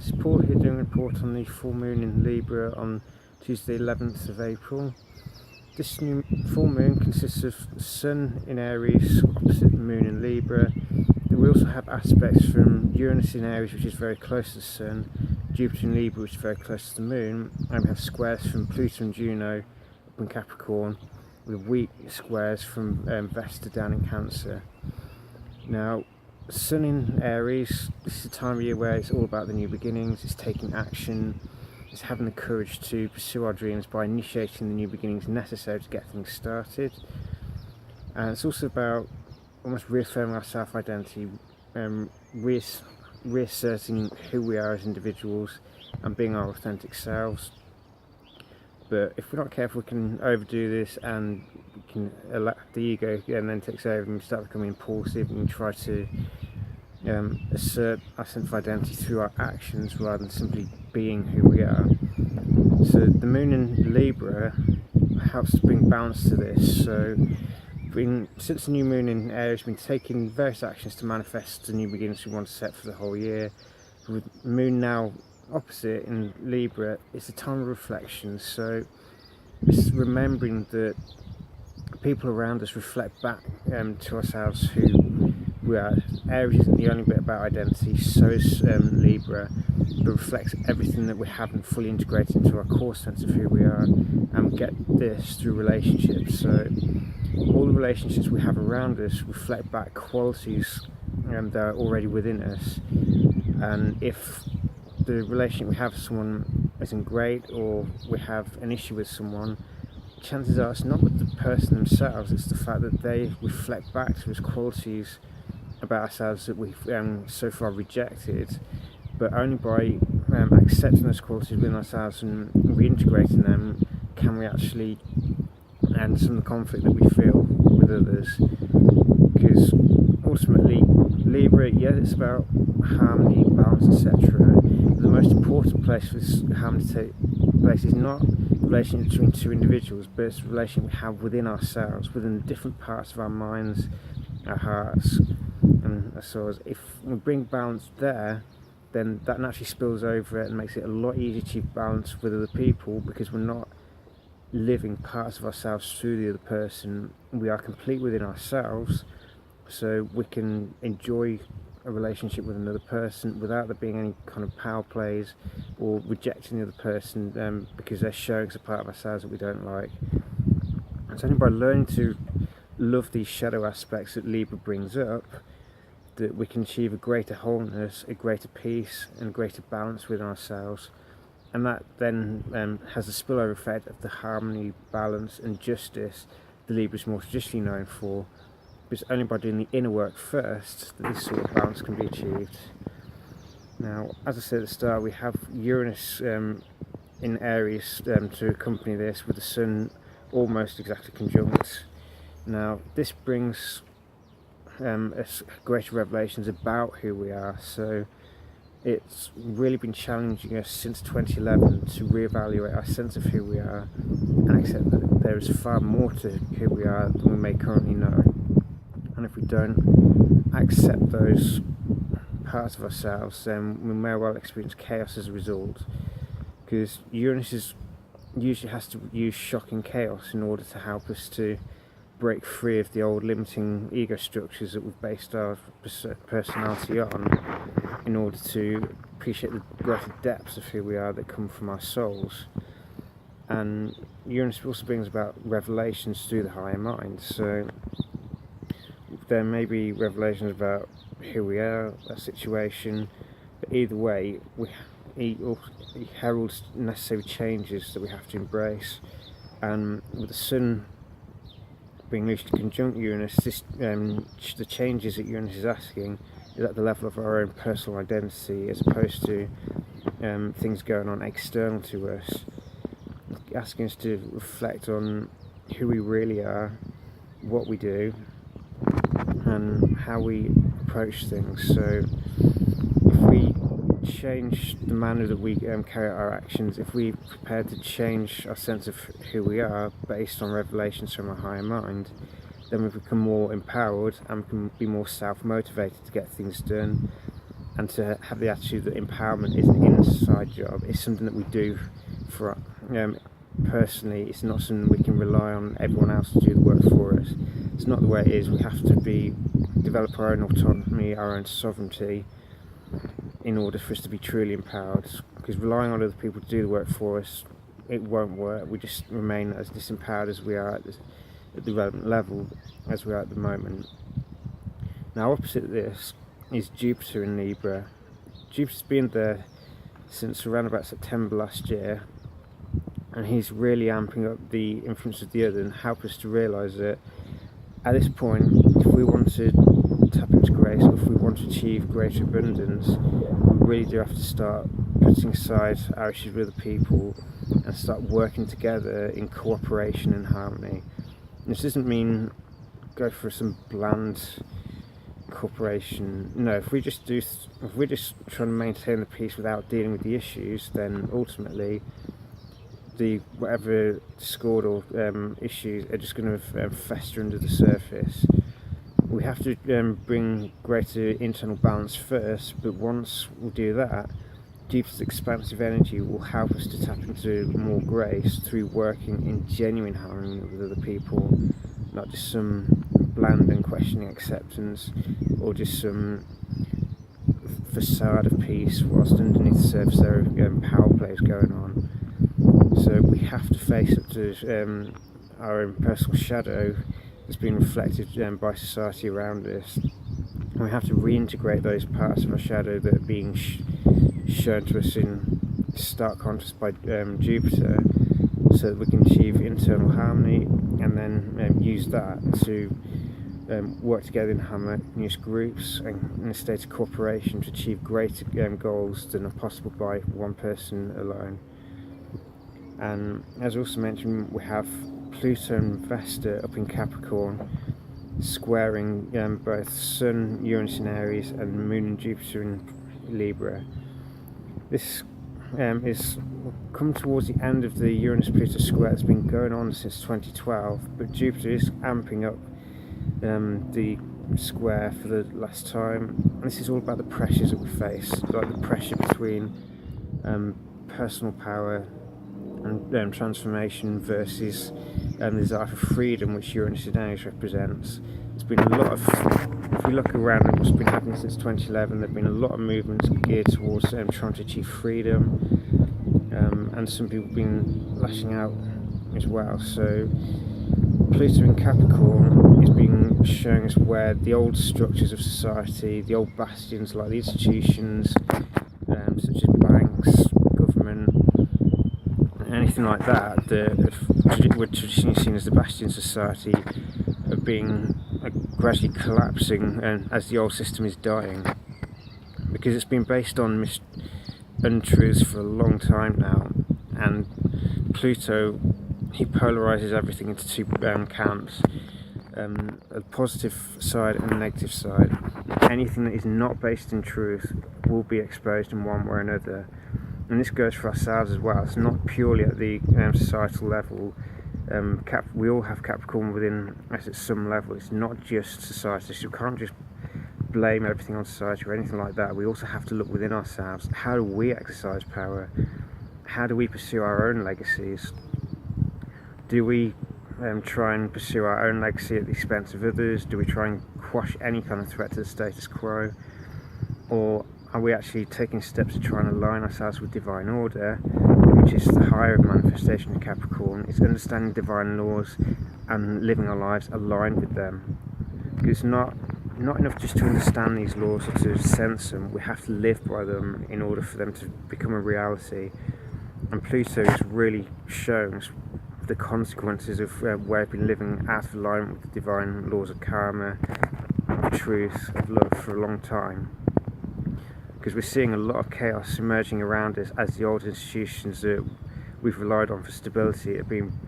this is Paul here doing a report on the full moon in Libra on Tuesday 11th of April. This new full moon consists of the Sun in Aries opposite the Moon in Libra. We also have aspects from Uranus in Aries, which is very close to the Sun, Jupiter in Libra, which is very close to the Moon, and we have squares from Pluto and Juno up in Capricorn, with weak squares from Vesta down in Cancer. Now, Sun in Aries, this is a time of year where it's all about the new beginnings, it's taking action, it's having the courage to pursue our dreams by initiating the new beginnings necessary to get things started. And it's also about almost reaffirming our self-identity, reasserting who we are as individuals and being our authentic selves. But if we're not careful, we can overdo this and we can allow the ego and then takes over and we start becoming impulsive and try to assert our sense of identity through our actions rather than simply being who we are. So the moon in Libra helps to bring balance to this. So since the new moon in Aries, we've been taking various actions to manifest the new beginnings we want to set for the whole year. With the moon now opposite in Libra, it's a time of reflection, so it's remembering that people around us reflect back to ourselves who we are. Aries isn't the only bit about identity, so is Libra, but reflects everything that we haven't fully integrated into our core sense of who we are, and we get this through relationships. So all the relationships we have around us reflect back qualities that are already within us, and if the relationship we have with someone isn't great, or we have an issue with someone, chances are it's not with the person themselves, it's the fact that they reflect back to us qualities about ourselves that we've so far rejected. But only by accepting those qualities within ourselves and reintegrating them can we actually end some of the conflict that we feel with others. Because ultimately, Libra, yeah, it's about harmony, balance, etc. The most important place for this harmony to take place is not the relationship between two individuals, but it's the relationship we have within ourselves, within the different parts of our minds, our hearts, and our souls. If we bring balance there, then that naturally spills over it and makes it a lot easier to achieve balance with other people, because we're not living parts of ourselves through the other person. We are complete within ourselves, so we can enjoy a relationship with another person without there being any kind of power plays or rejecting the other person because they're showing us a part of ourselves that we don't like. It's only by learning to love these shadow aspects that Libra brings up that we can achieve a greater wholeness, a greater peace and a greater balance within ourselves. And that then has a spillover effect of the harmony, balance and justice the Libra is more traditionally known for. It's only by doing the inner work first that this sort of balance can be achieved. Now, as I said at the start, we have Uranus in Aries to accompany this, with the Sun almost exactly conjunct. Now, this brings us greater revelations about who we are. So it's really been challenging us since 2011 to reevaluate our sense of who we are and accept that there is far more to who we are than we may currently know. And if we don't accept those parts of ourselves, then we may well experience chaos as a result, because Uranus usually has to use shock and chaos in order to help us to break free of the old limiting ego structures that we've based our personality on, in order to appreciate the greater depths of who we are that come from our souls. And Uranus also brings about revelations through the higher mind. So there may be revelations about who we are, a situation, but either way, he heralds necessary changes that we have to embrace. And with the Sun being loosely conjunct Uranus, the changes that Uranus is asking is at the level of our own personal identity, as opposed to things going on external to us, asking us to reflect on who we really are, what we do, and how we approach things. So if we change the manner that we carry out our actions, if we're prepared to change our sense of who we are based on revelations from our higher mind, then we become more empowered and we can be more self-motivated to get things done. and to have the attitude that empowerment is an inside job. It's something that we do for personally. It's not something we can rely on everyone else to do the work for us. It's not the way it is. We have to develop our own autonomy, our own sovereignty, in order for us to be truly empowered. Because relying on other people to do the work for us, it won't work. We just remain as disempowered as we are at the relevant level as we are at the moment. Now, opposite this is Jupiter in Libra. Jupiter's been there since around about September last year, and he's really amping up the influence of the other and help us to realise that at this point, if we want to tap into grace, or if we want to achieve greater abundance, we really do have to start putting aside our issues with other people and start working together in cooperation and harmony. This doesn't mean go for some bland cooperation. No, if we're just trying to maintain the peace without dealing with the issues, then ultimately whatever discord or issues are just going to fester under the surface. We have to bring greater internal balance first, but once we do that, Jupiter's expansive energy will help us to tap into more grace through working in genuine harmony with other people, not just some bland and questioning acceptance, or just some facade of peace whilst underneath the surface there are power plays going on. So we have to face up to our own personal shadow that's been reflected by society around us. And we have to reintegrate those parts of our shadow that are being shown to us in stark contrast by Jupiter, so that we can achieve internal harmony, and then use that to work together in harmonious groups and in a state of cooperation to achieve greater goals than are possible by one person alone. And as also mentioned, we have Pluto and Vesta up in Capricorn, squaring both Sun, Uranus in Aries, and Moon and Jupiter in Libra. This is come towards the end of the Uranus-Pluto square that's been going on since 2012, but Jupiter is amping up the square for the last time. And this is all about the pressures that we face, like the pressure between personal power and transformation versus the desire for freedom, which Uranus in Aries represents. There's been a lot of, if we look around at what's been happening since 2011, there have been a lot of movements geared towards trying to achieve freedom, and some people have been lashing out as well. So Pluto in Capricorn is being showing us where the old structures of society, the old bastions like the institutions, such as banks, government, anything like that, that were traditionally seen as the bastions of society, are being gradually collapsing as the old system is dying, because it's been based on untruths for a long time now. And Pluto, he polarizes everything into two camps, a positive side and a negative side. Anything that is not based in truth will be exposed in one way or another. And this goes for ourselves as well. It's not purely at the societal level. We all have Capricorn within us at some level. It's not just society, so we can't just blame everything on society or anything like that. We also have to look within ourselves. How do we exercise power? How do we pursue our own legacies? Do we try and pursue our own legacy at the expense of others? Do we try and quash any kind of threat to the status quo? Or are we actually taking steps to try and align ourselves with divine order, which is the higher manifestation of Capricorn? It's understanding divine laws and living our lives aligned with them. Because it's not enough just to understand these laws or to sense them. We have to live by them in order for them to become a reality. And Pluto is really showing us the consequences of where we've been living out of alignment with the divine laws of karma, of truth, of love for a long time. Because we're seeing a lot of chaos emerging around us as the old institutions that we've relied on for stability are being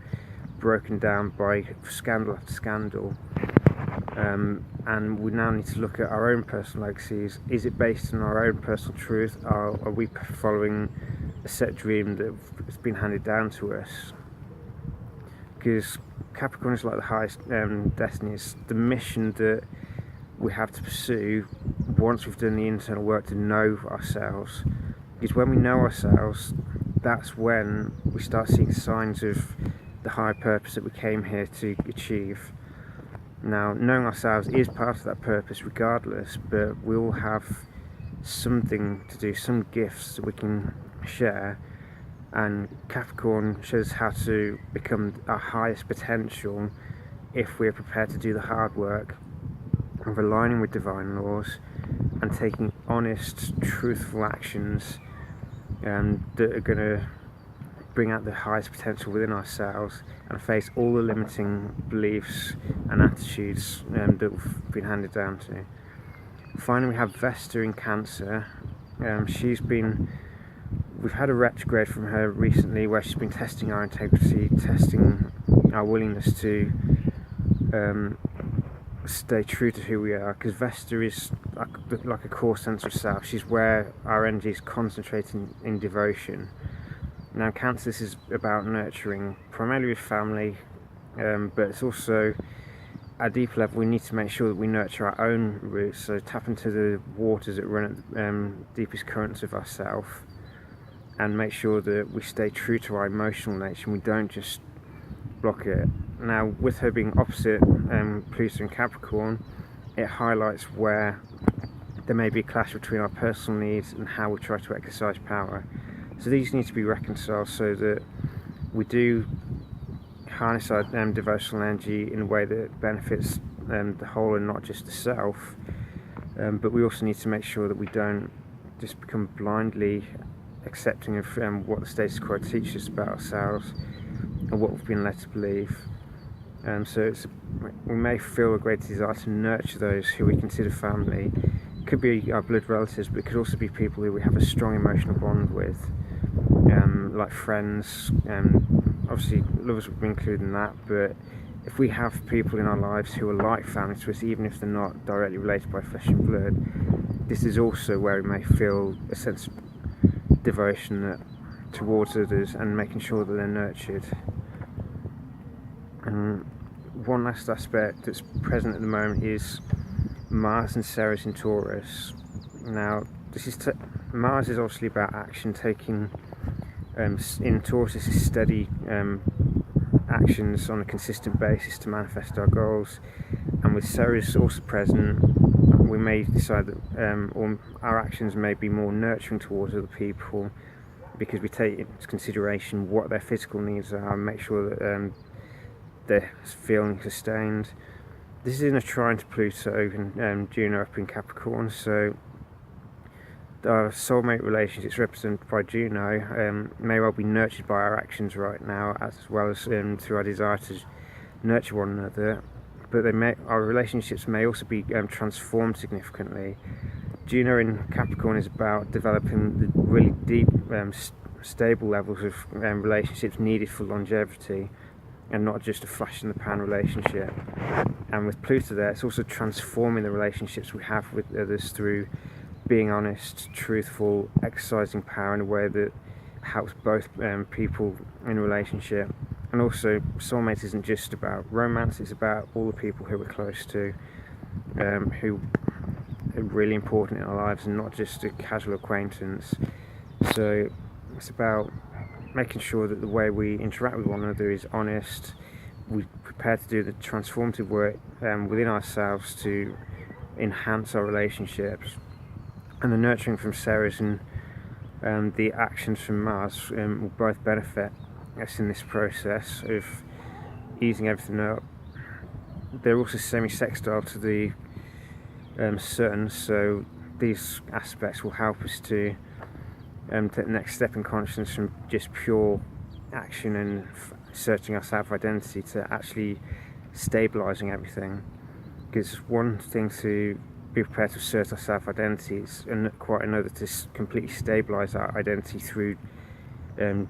broken down by scandal after scandal. And we now need to look at our own personal legacies. Is it based on our own personal truth? Are we following a set dream that's been handed down to us? Because Capricorn is like the highest destiny. It's the mission that we have to pursue once we've done the internal work to know ourselves, because when we know ourselves, that's when we start seeing signs of the higher purpose that we came here to achieve. Now, knowing ourselves is part of that purpose regardless, but we all have something to do, some gifts that we can share, and Capricorn shows how to become our highest potential if we're prepared to do the hard work of aligning with divine laws and taking honest, truthful actions that are going to bring out the highest potential within ourselves and face all the limiting beliefs and attitudes that we've been handed down to. Finally, we have Vesta in Cancer. We've had a retrograde from her recently where she's been testing our integrity, testing our willingness to stay true to who we are, because Vesta is like a core sense of self. She's where our energy is concentrating in devotion. Now, Cancer, this is about nurturing, primarily with family, but it's also, at a deeper level, we need to make sure that we nurture our own roots, so tap into the waters that run at the deepest currents of ourselves, and make sure that we stay true to our emotional nature and we don't just block it. Now, with her being opposite Pluto and Capricorn, it highlights where there may be a clash between our personal needs and how we try to exercise power. So these need to be reconciled so that we do harness our devotional energy in a way that benefits the whole and not just the self. But we also need to make sure that we don't just become blindly accepting of what the status quo teaches us about ourselves and what we've been led to believe. So we may feel a great desire to nurture those who we consider family. It could be our blood relatives, but it could also be people who we have a strong emotional bond with, like friends, obviously lovers would be included in that, but if we have people in our lives who are like family to us, even if they're not directly related by flesh and blood, this is also where we may feel a sense of devotion towards others and making sure that they're nurtured. And one last aspect that's present at the moment is Mars and Ceres in Taurus. Now, Mars is obviously about action, taking in Taurus this is steady actions on a consistent basis to manifest our goals, and with Ceres also present, we may decide that or our actions may be more nurturing towards other people because we take into consideration what their physical needs are and make sure that they're feeling sustained. This is in a trine to Pluto and Juno up in Capricorn, so our soulmate relationships represented by Juno may well be nurtured by our actions right now, as well as through our desire to nurture one another, but our relationships may also be transformed significantly. Juno in Capricorn is about developing the really deep, stable levels of relationships needed for longevity, and not just a flash in the pan relationship. And with Pluto there, it's also transforming the relationships we have with others through being honest, truthful, exercising power in a way that helps both people in a relationship. And also, soulmate isn't just about romance, it's about all the people who we're close to, who are really important in our lives and not just a casual acquaintance. So it's about making sure that the way we interact with one another is honest. We're prepared to do the transformative work within ourselves to enhance our relationships. And the nurturing from Ceres and the actions from Mars will both benefit us in this process of easing everything up. They're also semi-sextile to the Sun, so these aspects will help us to take the next step in consciousness from just pure action and searching our self-identity to actually stabilising everything. Because one thing to be prepared to assert our self-identities, and quite another to completely stabilise our identity through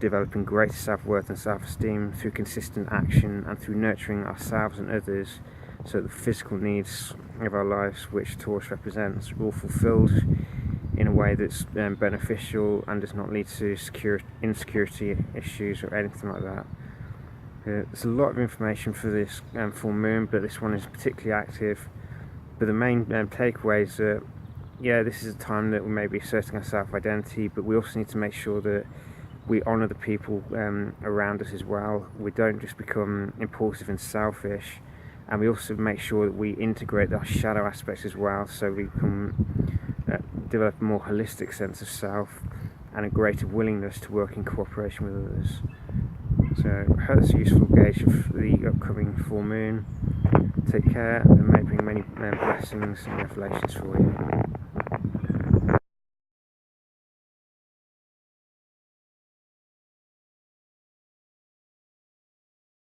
developing greater self-worth and self-esteem through consistent action and through nurturing ourselves and others, so that the physical needs of our lives, which Taurus represents, are all fulfilled in a way that's beneficial and does not lead to insecurity issues or anything like that. There's a lot of information for this full moon, but this one is particularly active. But the main takeaway is that yeah, this is a time that we may be asserting our self-identity, but we also need to make sure that we honour the people around us as well. We don't just become impulsive and selfish, and we also make sure that we integrate our shadow aspects as well, so we can develop a more holistic sense of self and a greater willingness to work in cooperation with others. So I hope that's a useful gauge of the upcoming full moon. Take care, and may bring many blessings and revelations for you.